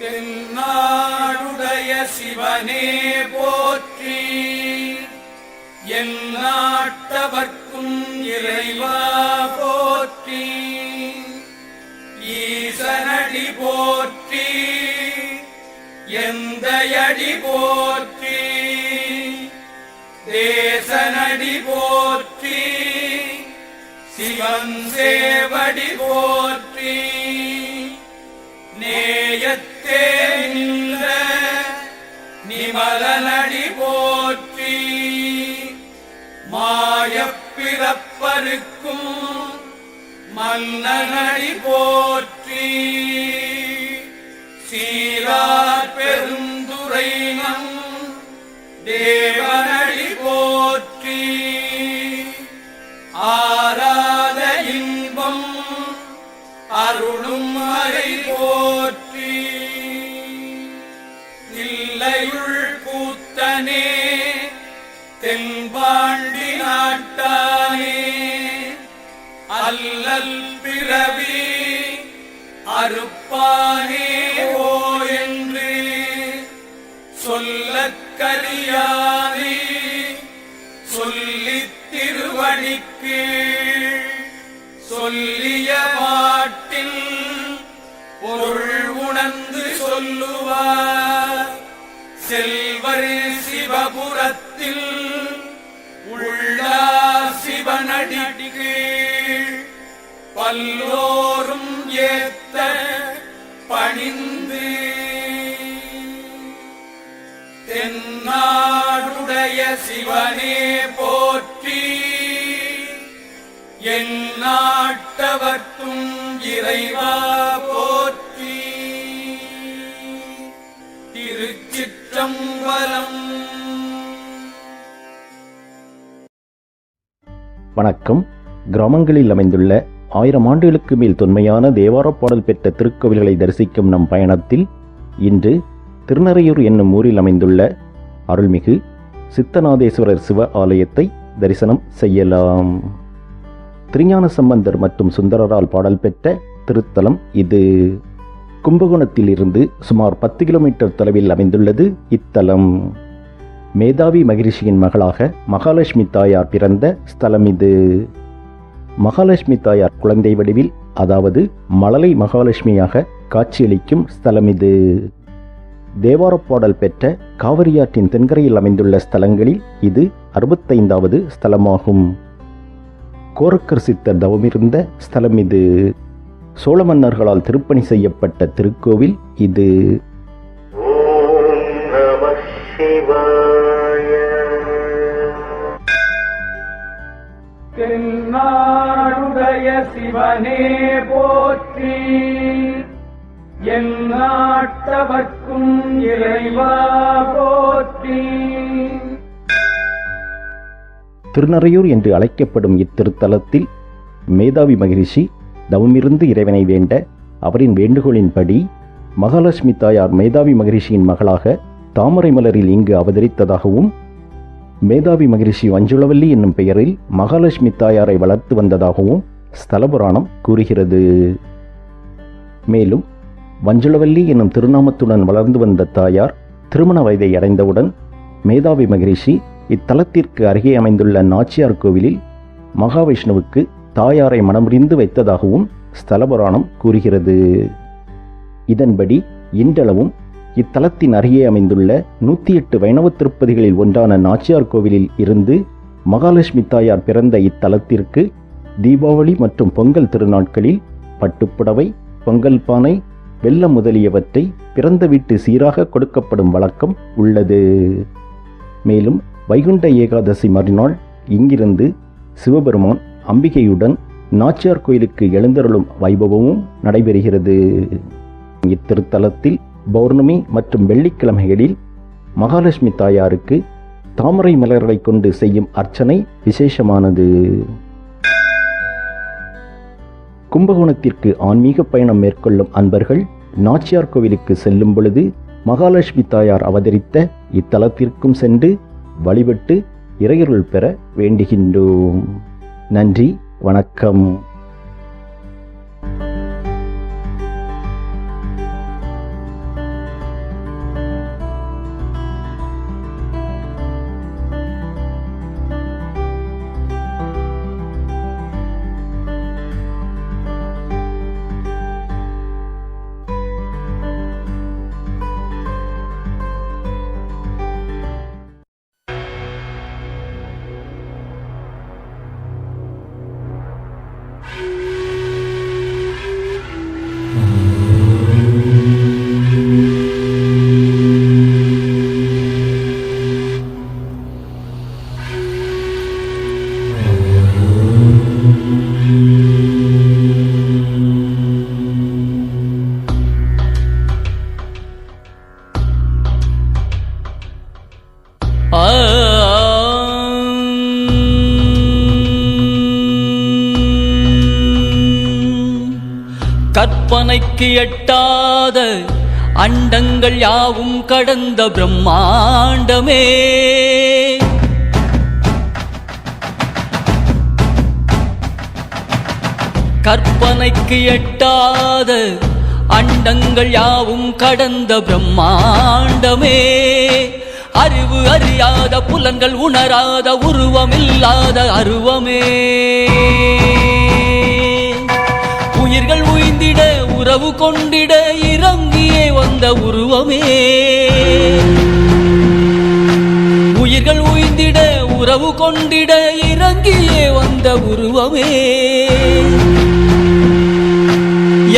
தென்னாடுடைய சிவனே போற்றி, எந்நாட்டவர்க்கும் இறைவா போற்றி, ஈசனடி போற்றி, எந்தையடி போற்றி, தேசனடி போற்றி, சிவன் சேவடி போற்றி, நேயத்தே நின்ற நிமலனடி போற்றி, மாயப்பிறப்பருக்கும் மன்னனடி போற்றி, சீரார் பெருந்துரைனம் தேவனடி போற்றி, ஆராத இன்பம் அருளும் மறை போற்றி, தில்லையுள் கூத்தனே தென்பாண்டி நாட்டானே, அல்லல் பிறவி அறுப்பானே ஓ என்று சொல்லக்கரியானே, சொல்லித் திருவடிக்கு சொல்லிய பாட்டில் பொருள் உணர்ந்து சொல்லுவார், செல்வர் சிவபுரத்தில் உள்ளார் சிவனடிக்கு பல்லோரும் ஏத்த பணிந்து, தென்னாடுடைய சிவனே போற்றி, எந்நாட்டவர்க்கும் இறைவா போற்றி. திருச்சிற்றம்பலம். வணக்கம். கிராமங்களில் அமைந்துள்ள 1000 ஆண்டுகளுக்கு மேல் தொன்மையான தேவாரப் பாடல் பெற்ற திருக்கோவில்களை தரிசிக்கும் நம் பயணத்தில் இன்று திருநறையூர் என்னும் ஊரில் அமைந்துள்ள அருள்மிகு சித்தநாதேஸ்வரர் சிவ ஆலயத்தை தரிசனம் செய்யலாம். திருஞான சம்பந்தர் மற்றும் சுந்தரரால் பாடல் பெற்ற திருத்தலம் இது. கும்பகோணத்தில் இருந்து சுமார் 10 கிலோமீட்டர் தொலைவில் அமைந்துள்ளது இத்தலம். மேதாவி மகிரிஷியின் மகளாக மகாலட்சுமி தாயார் பிறந்த ஸ்தலம் இது. மகாலட்சுமி தாயார் குழந்தை வடிவில், அதாவது மழலை மகாலட்சுமியாக காட்சியளிக்கும் ஸ்தலம் இது. தேவாரப் பாடல் பெற்ற காவிரியாற்றின் தென்கரையில் அமைந்துள்ள ஸ்தலங்களில் இது 65வது ஸ்தலமாகும். கோரக்கர் சித்தர் தவமிருந்த ஸ்தலம் இது. சோழ மன்னர்களால் திருப்பணி செய்யப்பட்ட திருக்கோவில் இது. தென்னாடுடைய சிவனே போற்றி, எந்நாட்டவர்க்கும் இறைவா போற்றி. திருநறையூர் என்று அழைக்கப்படும் இத்திருத்தலத்தில் மேதாவி மகிரிஷி தவமிருந்து இறைவனை வேண்ட அவரின் வேண்டுகோளின்படி மகாலட்சுமி தாயார் மேதாவி மகிரிஷியின் மகளாக தாமரை மலரில் இங்கு அவதரித்ததாகவும், மேதாவி மகிரிஷி வஞ்சுளவல்லி என்னும் பெயரில் மகாலட்சுமி தாயாரை வளர்த்து வந்ததாகவும் ஸ்தல புராணம் கூறுகிறது. மேலும் வஞ்சுளவல்லி என்னும் திருநாமத்துடன் வளர்ந்து வந்த தாயார் திருமண வயதை அடைந்தவுடன் மேதாவி மகிரிஷி இத்தலத்திற்கு அருகே அமைந்துள்ள நாச்சியார் கோவிலில் மகாவிஷ்ணுவுக்கு தாயாரை மணமுடிந்து வைத்ததாகவும் ஸ்தல புராணம் கூறுகிறது. இதன்படி இன்றளவும் இத்தலத்தின் அருகே அமைந்துள்ள 108 வைணவ திருப்பதிகளில் ஒன்றான நாச்சியார் கோவிலில் இருந்து மகாலட்சுமி தாயார் பிறந்த இத்தலத்திற்கு தீபாவளி மற்றும் பொங்கல் திருநாட்களில் பட்டுப்புடவை, பொங்கல் பானை, வெல்லம் முதலியவற்றை பிறந்த வீட்டு சீராக கொடுக்கப்படும் வழக்கம் உள்ளது. மேலும் வைகுண்ட ஏகாதசி மறுநாள் இங்கிருந்து சிவபெருமான் அம்பிகையுடன் நாச்சியார் கோயிலுக்கு எழுந்தருளும் வைபவமும் நடைபெறுகிறது. இத்திருத்தலத்தில் பௌர்ணமி மற்றும் வெள்ளிக்கிழமைகளில் மகாலட்சுமி தாயாருக்கு தாமரை மலர்களை கொண்டு செய்யும் அர்ச்சனை விசேஷமானது. கும்பகோணத்திற்கு ஆன்மீக பயணம் மேற்கொள்ளும் அன்பர்கள் நாச்சியார் கோவிலுக்கு செல்லும் பொழுது மகாலட்சுமி தாயார் அவதரித்த இத்தலத்திற்கும் சென்று வழிபட்டு இறையருள் பெற வேண்டுகின்றோம். நன்றி, வணக்கம். கற்பனைக்கு எட்டாத அண்டங்கள் யாவும் கடந்த பிரம்மாண்டமே, கற்பனைக்கு எட்டாத அண்டங்கள் யாவும் கடந்த பிரம்மாண்டமே, அறிவு அறியாத புலன்கள் உணராத உருவமில்லாத அருவமே, உயிர்கள் உய்ந்திட உறவு கொண்டிட இறங்கியே வந்த உருவமே, உயிர்கள் உய்ந்திட உறவு கொண்டிட இறங்கியே வந்த உருவமே,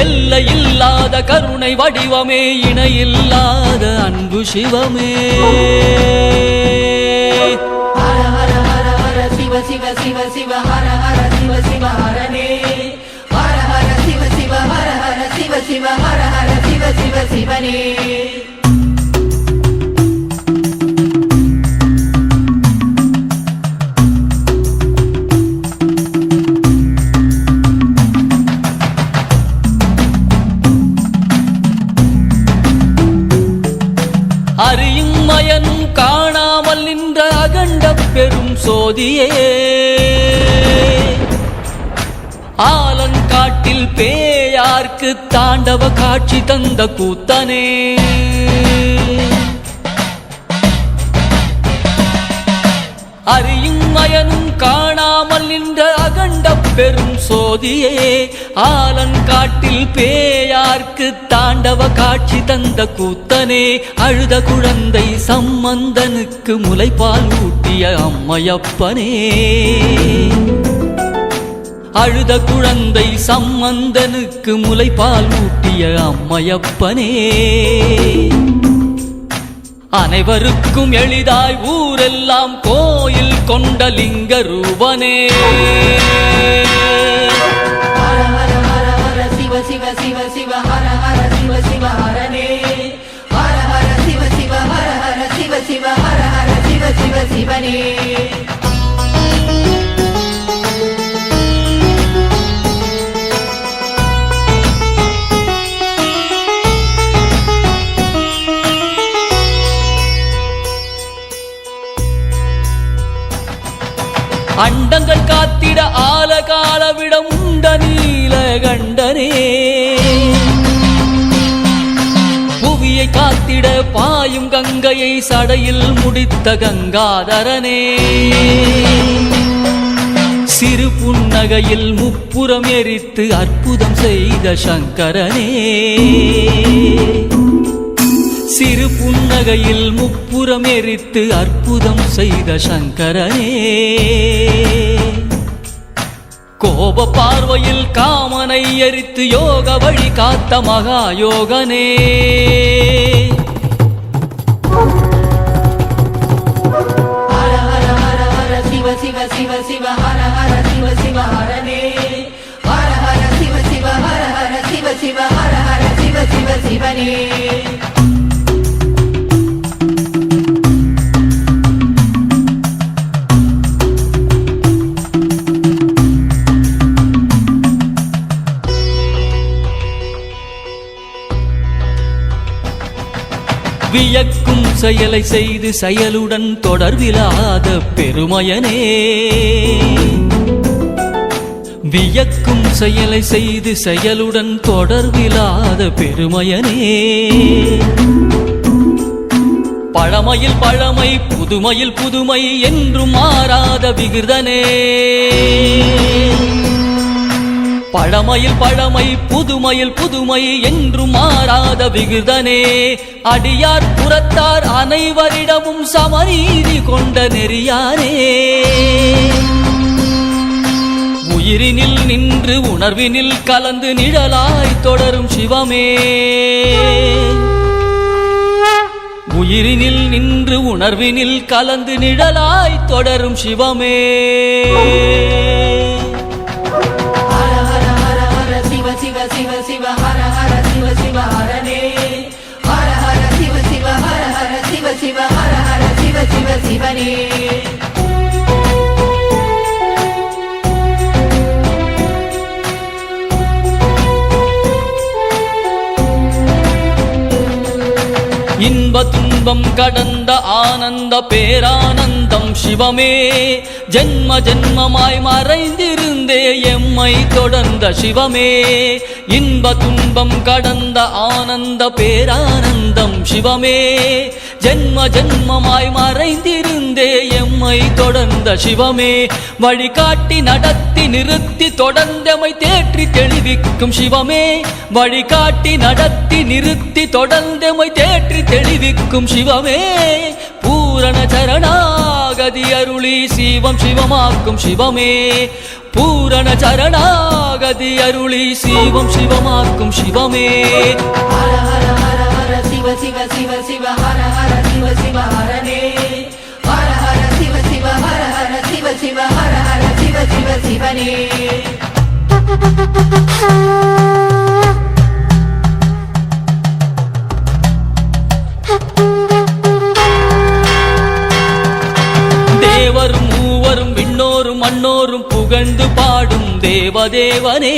எல்லை இல்லாத கருணை வடிவமே, இணையில்லாத அன்பு சிவமே. ஹர ஹர ஹர ஹர சிவ சிவ சிவ சிவ ஹர ஹர சிவ சிவ ஹரனே, ஹர ஹர சிவ சிவ ஹர ஹர சிவ சிவ ஹர ஹர சிவ சிவ சிவனே. அறியும் மயனும் காணாமல் நின்ற அகண்ட பெரும் சோதியே, ஆலங்காட்டில் பேயார்க்கு தாண்டவ காட்சி தந்த கூத்தனே, அறியும் மயனும் காணாமல் நின்ற அகண்ட பெரும் சோதியே, ஆலங்காட்டில் பேயார்க்கு தாண்டவ காட்சி தந்த கூத்தனே, அழுத குழந்தை சம்பந்தனுக்கு முலைப்பால் ஊட்டிய அம்மையப்பனே, அழுத குழந்தை சம்பந்தனுக்கு முலைப்பால் ஊட்டிய அம்மையப்பனே, அனைவருக்கும் எளிதாய் ஊரெல்லாம் கோயில் கொண்ட லிங்க ரூபனே. ஹர ஹர ஹர ஹர சிவ சிவ சிவ சிவ ஹர ஹர சிவ சிவ ஹரனே, ஹர ஹர சிவ சிவ ஹர ஹர சிவ சிவ ஹர ஹர சிவ சிவ சிவனே. அண்டங்கள் காத்திட ஆலகாலவிடம் உண்ட நீலகண்டனே, புவியை காத்திட பாயும் கங்கையை சடையில் முடித்த கங்காதரனே, சிறு புன்னகையில் முப்புறம் எரித்து அற்புதம் செய்த சங்கரனே, சிறு புன்னகையில் முப்புறம் எரித்து அற்புதம் செய்த சங்கரனே, கோப பார்வையில் காமனை எரித்து யோக வழி காத்த மகா யோகனே. ஹர ஹர ஹர ஹர சிவ சிவ சிவ சிவ ஹர ஹர சிவ சிவ ஹரனே, ஹர ஹர சிவ சிவ ஹர ஹர சிவ சிவ ஹர ஹர சிவ சிவ சிவனே. வியக்கும் செயலை செய்து செயலுடன் தொடர்பிலாத பெருமையனே, வியக்கும் செயலை செய்து செயலுடன் தொடர்பிலாத பெருமையனே, பழமையில் பழமை புதுமையில் புதுமை என்றும் மாறாத விகிர்தனே, பழமையில் பழமை புதுமையில் புதுமை என்றும் மாறாத விகிர்தனே, அடியார் புறத்தார் அனைவரிடமும் சமநீதி கொண்ட நெறியானே, உயிரினில் நின்று உணர்வினில் கலந்து நிழலாய் தொடரும் சிவமே, உயிரினில் நின்று உணர்வினில் கலந்து நிழலாய் தொடரும் சிவமே. ஹர ஹர ஹர ஹர சிவ சிவ சிவ சிவ ஹர ஹர சிவ சிவ ஹரனே, ஹர ஹர சிவ சிவ ஹர ஹர சிவ சிவ ஹர ஹர சிவ சிவ சிவனே. துன்பம் கடந்த ஆனந்த பேரானந்தம் சிவமே. ஜென்ம ஜென்மமாய் மறைந்திருந்தே எம்மை தொடர்ந்த சிவமே. இன்ப துன்பம் கடந்த ஆனந்த பேரானந்தம் சிவமே. ஜென்ம ஜென்மமாய் மறைந்திருந்தே எம்மை தொடர்ந்த சிவமே. வழிகாட்டி நடத்தி நிறுத்தி தொடர்ந்தமை தேற்றி தெளிவிக்கும் சிவமே. வழிகாட்டி நடத்தி நிறுத்தி தொடர்ந்தமை தேற்றி தெளிவிக்கும் சிவமே. பூரண சரணாகதி அருளி சிவம் சிவமாக்கும் சிவமே. பூரண சரணாகதி அருளி சிவம் சிவமாக்கும் சிவமே. ஹர ஹர ஹர ஹர சிவ சிவ சிவ சிவ ஹர ஹர சிவ சிவ ஹரனே. ஹர ஹர சிவ சிவ ஹர ஹர சிவ சிவ ஹர ஹர சிவ சிவ சிவனே. தேவரும் மூவரும் விண்ணோரும் மண்ணோரும் புகழ்ந்து பாடும் தேவதேவனே.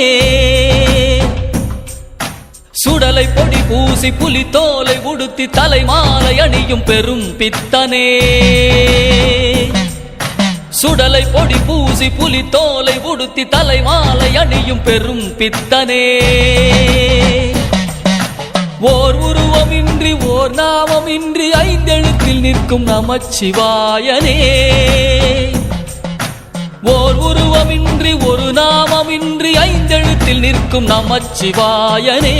சுடலை பொடி பூசி புலி தோலை உடுத்தி தலைமாலை அணியும் பெரும் பித்தனே. சுடலை பொடி பூசி புலி தோலை உடுத்தி தலைமாலை அணியும் பெரும் பித்தனே. ஓர் உருவமின்றி ஓர் நாமமின்றி ஐந்தெழுத்தில் நிற்கும் நமச்சிவாயனே. ஓர் உருவமின்றி ஒரு நாமமின்றி ஐந்தெழுத்தில் நிற்கும் நமச்சிவாயனே.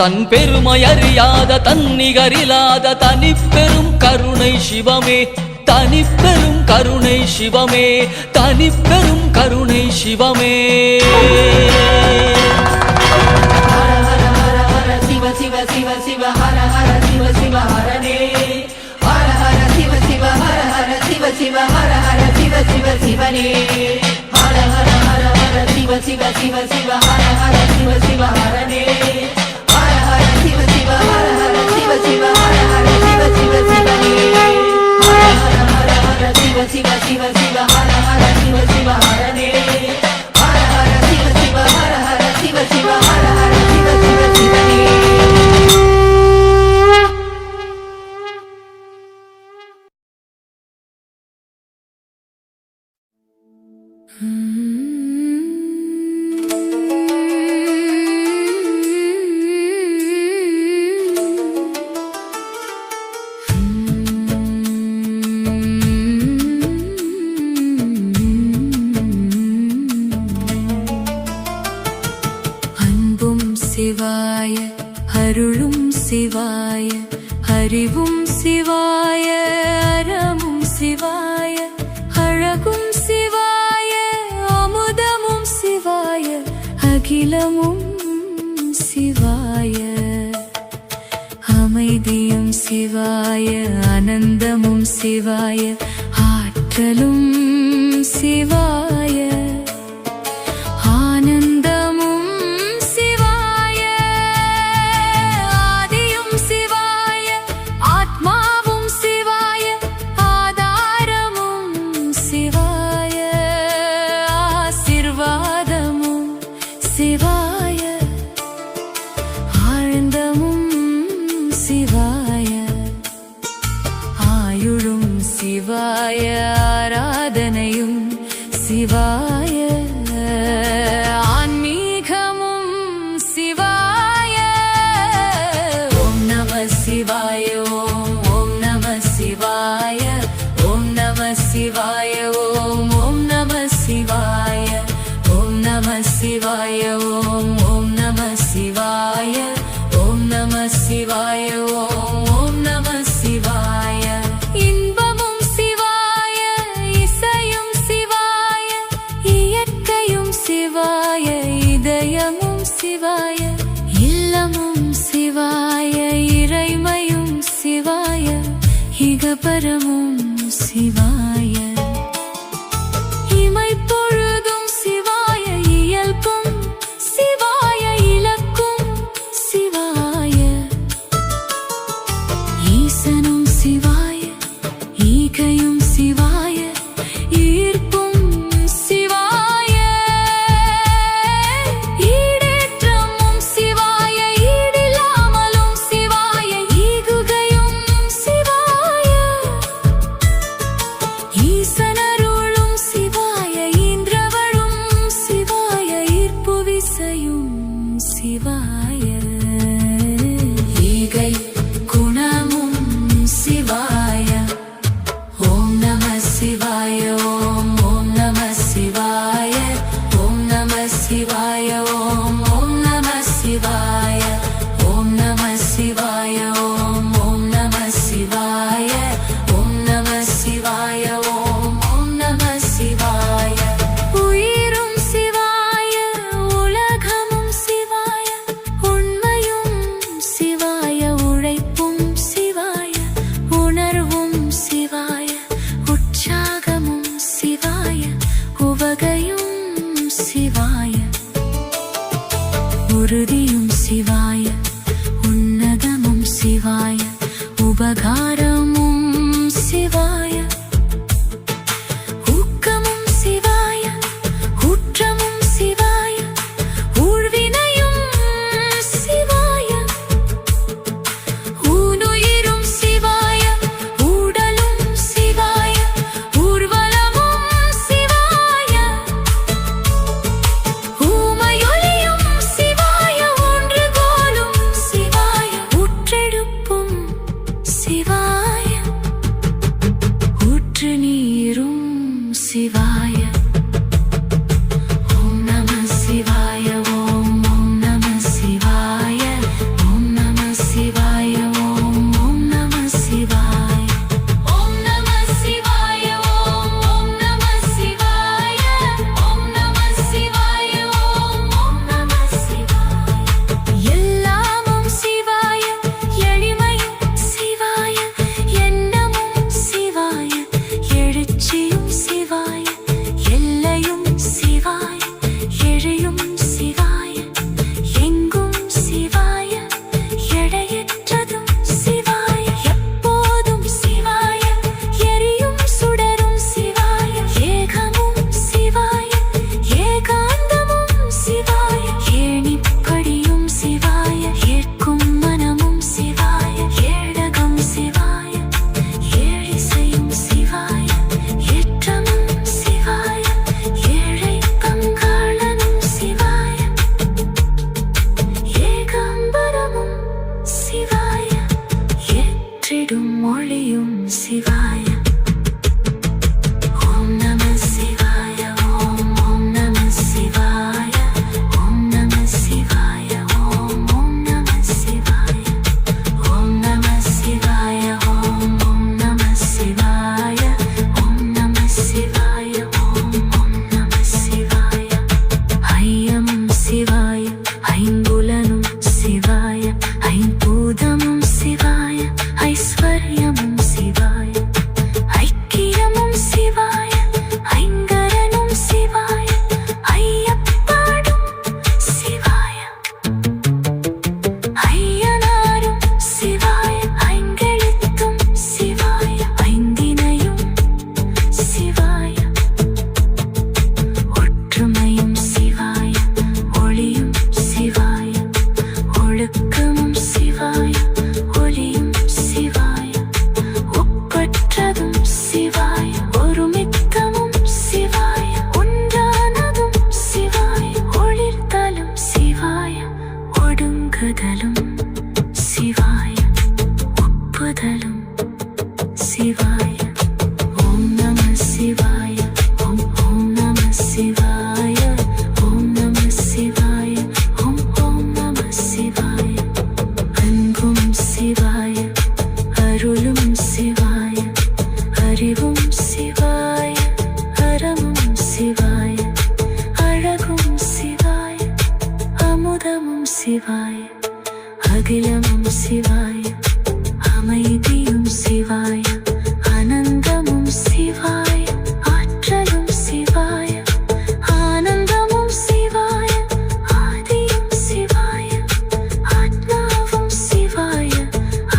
தன் பெருமை அறியாத தன்னிகரில்லாத தனிப்பெரும் கருணை சிவமே. தனிப்பெரும் கருணை சிவமே. தனிப்பெரும் கருணை சிவமே. சிவ சிவ சிவ சிவ ஹர ஹர சிவ சிவ ஹரனே. ஹர ஹர சிவ சிவ ஹர ஹர சிவ சிவ ஹர ஹர சிவ சிவ சிவனே. ஹர ஹர ஹர ஹர சிவ சிவ சிவ சிவ ஹர ஹர சிவ சிவ ஹரனே. ஹர ஹர சிவ சிவ ஹர ஹர சிவ சிவ ஹர ஹர சிவ சிவ சிவனே. ஹர ஹர ஹர ஹர சிவ சிவ சிவ சிவ ஹர ஹர சிவ சிவ ஹரனே. ஹர ஹர சிவ சிவ ஹர ஹர சிவ சிவ ஹர ஹர சிவ சிவ சிவனே. அன்பும் சிவாய அருளும் சிவாய அறிவும் சிவாய அறமும் சிவாய அழகும் சிவாய அமுதமும் சிவாய அகிலமும் சிவாய அமைதியும் சிவாய ஆனந்தமும் சிவாய ஆற்றலும் சிவாய ஆனந்தமும் சிவாய ஆதியும் சிவாய ஆத்மாவும் சிவாய ஆதாரமும் சிவாய ஆசீர்வாதமும் சிவாய ஆனந்தமும் சிவாய ஆயுளும் சிவாய ஆராதனையும் சிவாய ஆன்மீகமும் சிவாய. ஓம் நம சிவாய ஓம் ஓம் நம சிவாய ஓம் நம சிவாய ஓம் ஓம் நம சிவாய ஓம் நம சிவாய ஓம் ஓம் நம சிவாய ஓம் நம சிவாய ஓம் ஓம் நம சிவாய. இன்பமும் சிவாய இசையும் சிவாய இயற்கையும் சிவாய இதயமும் சிவாய இல்லமும் சிவாய இறைமையும் சிவாய இகபரமும் சிவாய. இமைப்பொழுதும் சிவாய இயல்பும் சிவாய இலக்கும் சிவாய ஈசனும் சிவாய ஈகையும் சிவாய ஈர்ப்பும் சிவாய ஈடேற்றமும் சிவாய ஈடில்லாமலும் சிவாய ஈகு உறுதியும் சிவாய உன்னதமும் சிவாய உபகாரமும் சிவாய ஊக்கமும் சிவாய ஊற்றமும் சிவாய ஊழ்வினையும் சிவாய ஊனுயிரும் சிவாய ஊடலும் சிவாய ஊர்வலமும் சிவாய ஊமையொலியும் சிவாய ஊன்றுகோலும் சிவாய ஊற்றெடுப்பும் சிவாய ஊற்று நீரும் சிவாய ஓம் நம சிவாய ஓம் நம சிவாய ஓம் நம சிவாய ஓம் நம சிவாய ஓம் நம சிவாய ஓம் நம சிவாய ஓம் நம சிவாய ஓம் நம சிவாய எல்லாமும் சிவாய எளிமையும் சிவாய எண்ணமும் சிவாய எழுச்சியும் சிவாய எல்லையும் சிவாய எழையும் சிவாய எங்கும் சிவாய எடையற்றதும் சிவாய எப்போதும் சிவாய எரியும் சுடரும் சிவாய ஏகமும் சிவாய ஏகாந்தமும் சிவாய ஏணிப்படியும் சிவாய ஏற்கும் மனமும் சிவாய ஏடகம் சிவாய ஏழிசையும் சிவாய ஏற்றமும் சிவாய ஏழை பங்காளனும் சிவாய ஏகாம்பரமும் சிவாய ஏற்றிடும் மொழியும் சிவாய ஓம் நம சிவாய ஓம் நம சிவாய ஓம் நம சிவாய ஓம் நம சிவாய ஓம் நம சிவாய ஓம் நம சிவாய ஓம் நம சிவாய ஓம் நம சிவாய ஐயமும் சிவாய ஐம்புலனும் சிவாய ஐம்பூதமும் சிவாய ஐஸ்வர்யமும் சிவாய ஐக்கியமும் சிவாய ஐங்கரனும் சிவாய ஐயப்பாடும் சிவாய ஐயனாரும் சிவாய ஐங்கெழுத்தும் சிவாய ஐந்தினையும் சிவாய ஒற்றுமையும் சிவாய ஒளியும் சிவாய ஒழுக்கமும் சிவாய ஒளியும் சிவாய ஒப்பற்றதும் சிவாய ஒருமித்தமும் சிவாய ஒன்றானதும் சிவாய ஒளிர்தலும் சிவாய ஒடுங்குதலும் சிவாய ஒப்புதலும் சிவாய ஓம் நம சிவாய ஓம் நம சிவாய ஓம் நம சிவாய ஓம் நம சிவாய அன்பும் சிவாய அருளும் சிவாய அறிவும் சிவாய அறமும் சிவாய அழகும் சிவாய அமுதமும் சிவாய அகிலமும் சிவாய அமைதியும் சிவாய ஆனந்தமும் சிவாய ஆற்றலும் சிவாய ஆனந்தமும் சிவாய ஆதியும் சிவாய ஆத்மாவும் சிவாய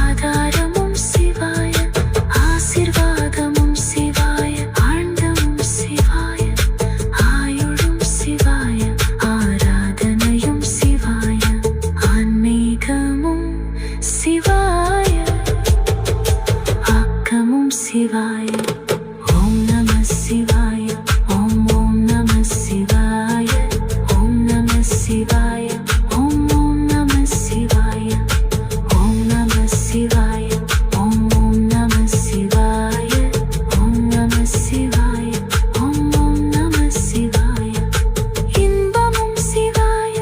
ஆதாரமும் சிவாய ஆசீர்வாதமும் சிவாய ஆழ்ந்தமும் சிவாய ஆயுளும் சிவாய ஆராதனையும் சிவாய ஆன்மீகமும் சிவாய ஆக்கமும் சிவாய ஓம் நம சிவாய ஓம் நம சிவாய ஓம் நம சிவாய ஓம் நம சிவாய ஓம் நம சிவாய ஓம் நம சிவாய ஓம் நம சிவாய ஓம் நம சிவாய இன்பமும் சிவாய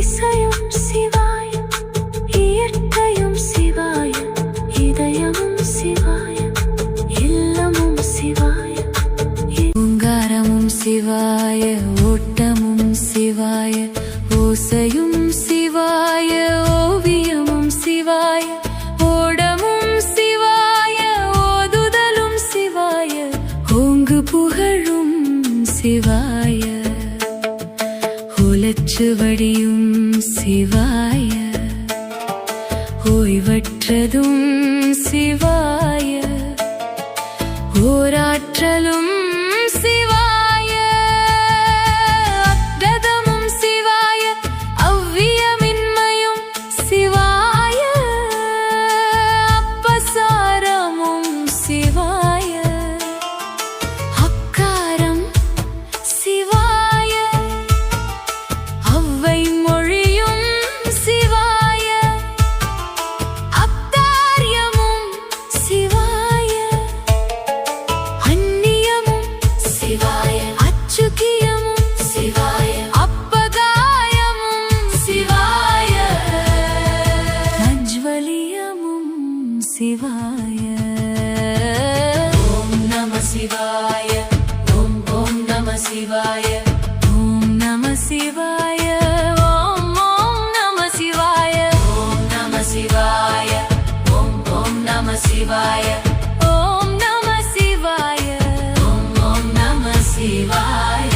இசையும் சிவாய இயற்கையும் சிவாய இதயமும் சிவாய இல்லமும் சிவாய ஓங்காரமும் சிவாய ஓட்டமும் சிவாய ஓசையும் சிவாய ஓவியமும் சிவாய ஓடமும் சிவாய ஓதுதலும் சிவாய ஓங்கு புகழும் சிவாய ஓலச்சுவடியும் சிவாய ஓய்வற்றதும் சிவாய ஓராற்றலும் சிவாய அக்ரதமும் சிவாய அவ்வியமின்மையும் சிவாய அப்பசாரமும் சிவாய அக்காரம் சிவாய அவ்வை மொழியும் சிவாய அப்தாரியமும் சிவாய அந்நியமும் சிவாய அச்சுகியமும் சிவாய அப்பகாயமும் சிவாய அஜ்வலியமும் சிவாய ஓம் நம சிவாய ஓம் ஓம் நம சிவாய ஓம் நம சிவாய ஓம் ஓம் நம சிவாய ஓம் நம சிவாய ஓம் ஓம் நம சிவாய ஓம் நம சிவாய ஓம் ஓம் நம சிவாய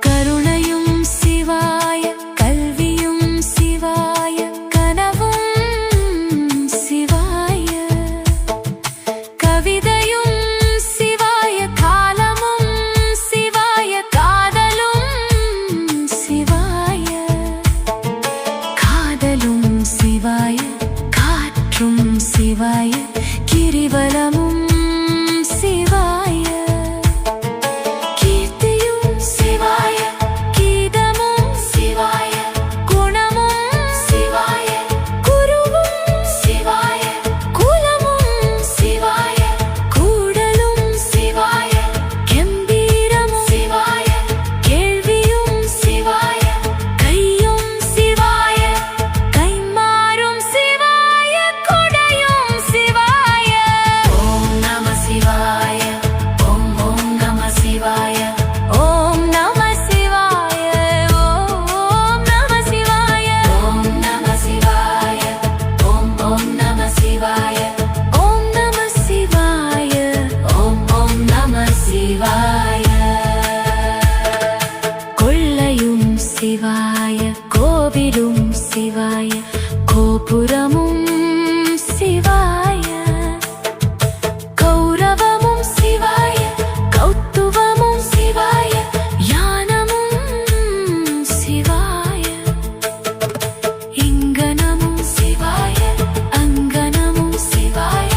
கருணையும் சிவாய கல்வியும் சிவாய கனவும் சிவாய கவிதையும் சிவாய காலமும் சிவாய காதலும் சிவாய காதலும் சிவாய காற்றும் சிவாய கிரிவலமும் சிவாய கீர்த்தியும் சிவாய கீதமும் சிவாய குணமும் சிவாய குருவும் சிவாய குலமும் சிவாய கூடலும் சிவாய கம்பீரமும் சிவாய கேள்வியும் சிவாய கையும் சிவாய கைமாறும் சிவாய கொடையும் சிவாய ஓம் நம சிவாய ஓம் ஓம் நம சிவாய ஓம் நம சிவாய ஓம் நம சிவாய ஓம் நம சிவாய ஓம் ஓம் நம சிவாய ஓம் நம சிவாய ஓம் ஓம் நம சிவாய கொள்ளையும் சிவாய கோவிலும் சிவாய கோபுரமும் சிவாய கௌரவமும் சிவாய கௌத்துவமும் சிவாய ஞானமும் சிவாய இங்கனமும் சிவாய அங்கனமும் சிவாய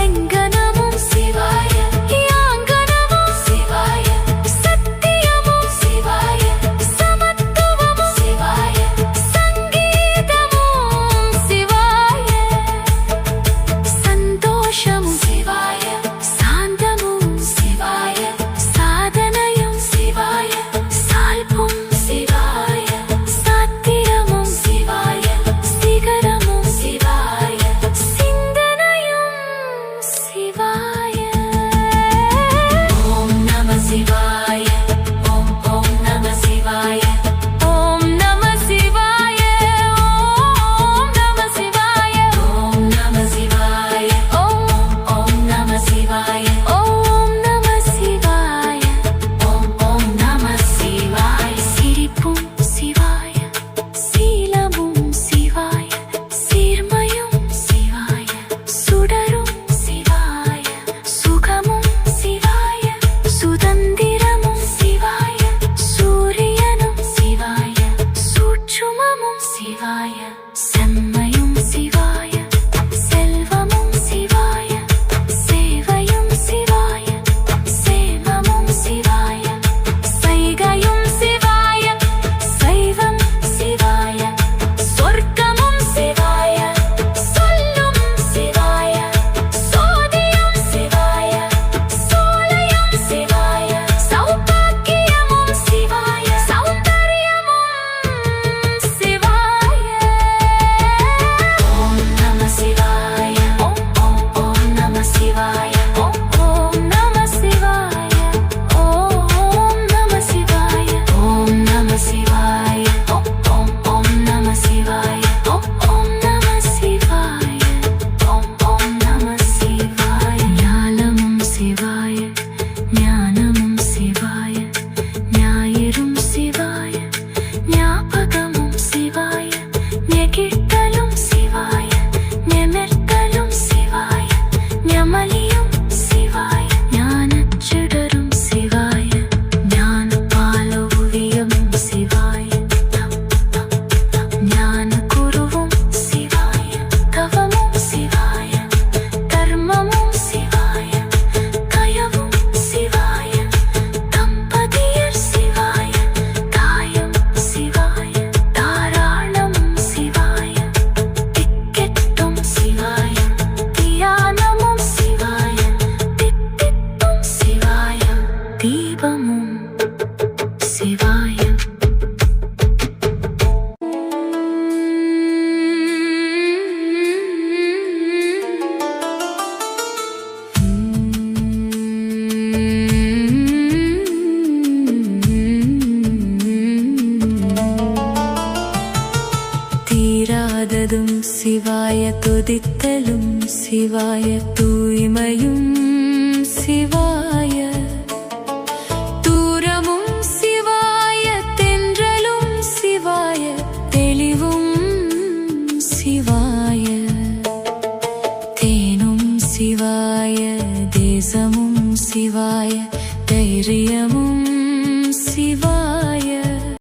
எங்கனமும் சிவாய யாங்கனமும் சிவாய சத்தியமும் சிவாய சமத்துவமும் சிவாய சங்கீதமும் சிவாய சந்தோஷமும் சிவாய சாந்தமும் சிவாய சாதனையும் சிவாய சால்பும் சிவாய சாத்திரமும் சிவாய சிகரமும் சிவாய சிந்தனையும் சிவாய ஓம் நம சிவாய ஓம் ஓம் நம சிவாய ஓம் நம சிவாய ஓம் நம சிவாய ஓம் நம சிவாய ஓம் ஓம் நம சிவாய ஓம் நம சிவாய ஓம் ஓம் நம சிவாய சிரிப்பும் சிவாய சீலமும் சிவாய சீர்மையும் சிவாய சுடரும் சிவாய சிவாய தூய்மையும் சிவாய தூரமும் சிவாய தென்றலும் சிவாய தெளிவும் சிவாய தேனும் சிவாய தேசமும் சிவாய தைரியமும்